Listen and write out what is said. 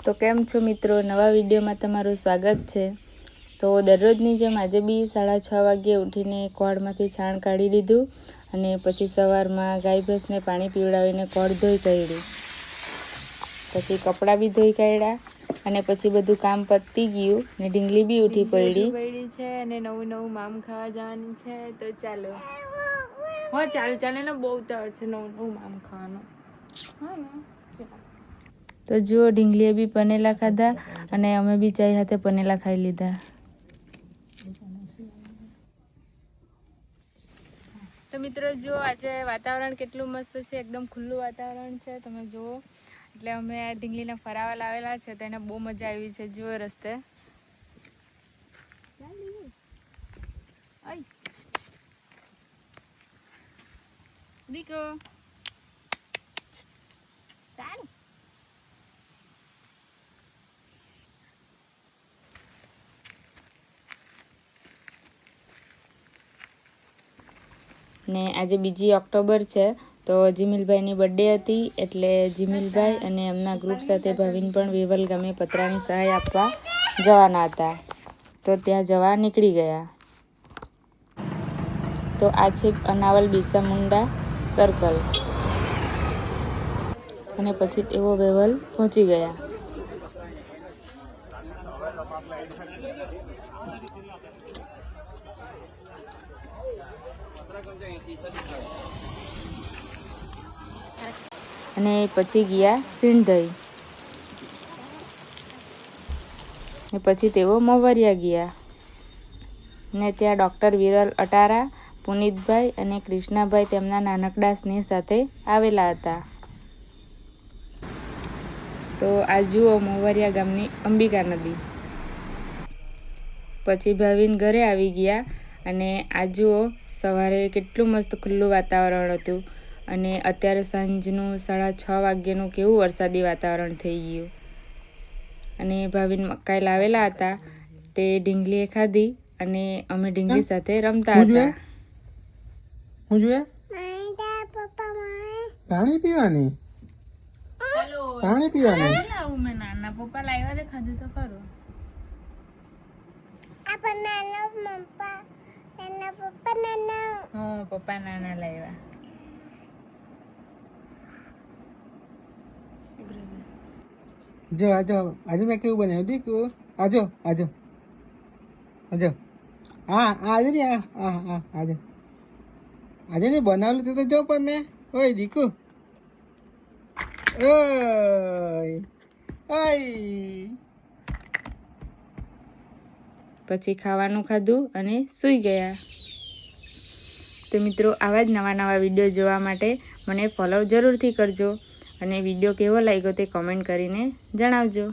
તો કેમ છો મિત્રો, નવા વિડીયોમાં તમારું સ્વાગત છે। તો દરરોજની જેમ આજે બી 6:30 વાગ્યે ઉઠીને કોળમાંથી છાણ કાઢી લીધું અને પછી સવારમાં ગાય ભેંસને પાણી પીવડાવીને કોળ ધોઈ કાઢ્યું, પછી કપડાં બી ધોઈ કાઢ્યા અને પછી બધું કામ પતી ગયું ને ઢીંગલી બી ઉઠી પડી છે અને નવું મામ ખાવા જવાની છે। તો ચાલો ચાલે ને બહુ ઉતાવળ છે નવું મામ ખાવાનું। તો જુઓ ઢીંગલીએ બી પનેલા ખાધા અને અમે બી ચાય સાથે પનેલા ખાઈ લીધા। તો મિત્રો જુઓ આજે વાતાવરણ કેટલું મસ્ત છે, એકદમ ખુલ્લું વાતાવરણ છે, તમે જુઓ। એટલે અમે આ ઢીંગલીને ફરાવા લાવેલા છે તો એને બહુ મજા આવી છે। જુઓ રસ્તે દીકો ને આજે 2 ઓક્ટોબર છે તો જીમિલભાઈની બર્થડે હતી, એટલે જીમિલભાઈ અને એમના ગ્રુપ સાથે ભાવિન પણ વેવલ ગામે પતરાની સહાય આપવા જવાના હતા, તો ત્યાં જવા નીકળી ગયા। તો આ છે અનાવલ બિરસા મુંડા સર્કલ અને પછી તેઓ વેવલ પહોંચી ગયા। અને પછી ગયા સિંધઈ ને પછી તેઓ મોવરિયા ગયા ને ત્યાં ડૉક્ટર વિરલ અટારા, પુનિતભાઈ અને કૃષ્ણાભાઈ તેમના નાનકડા સ્નેહ સાથે આવેલા હતા। તો આ જુઓ મોવરિયા ગામની અંબિકા નદી। પછી ભાવિન ઘરે આવી ગયા અને આ જુઓ સવારે કેટલું મસ્ત ખુલ્લું વાતાવરણ હતું અને અત્યારે સાંજનું 6:30 વાગ્યાનું કેવું વરસાદી વાતાવરણ થઈ ગયું। અને ભાવિન મકાઈ લાવેલા હતા તે ઢીંગલીએ ખાધી અને અમે ઢીંગલી સાથે રમતા હતા। પાણી પીવાની મેં નાના પપ્પા લાવ્યા તે ખાધું તો ખરું। પપ્પા નાના લાવ્યા। જો આજે મેં કેવું બનાવ્યું દીકુ, આજો હા આજે ને આજે ને બનાવેલું તો જો પણ મેં ઓય દીકુ ઓય પછી ખાવાનું ખાધું અને સૂઈ ગયા। તો મિત્રો આવા જ નવા વિડીયો જોવા માટે મને ફોલો જરૂરથી કરજો અને વિડીયો કેવો લાગ્યો તે કમેન્ટ કરીને જણાવજો।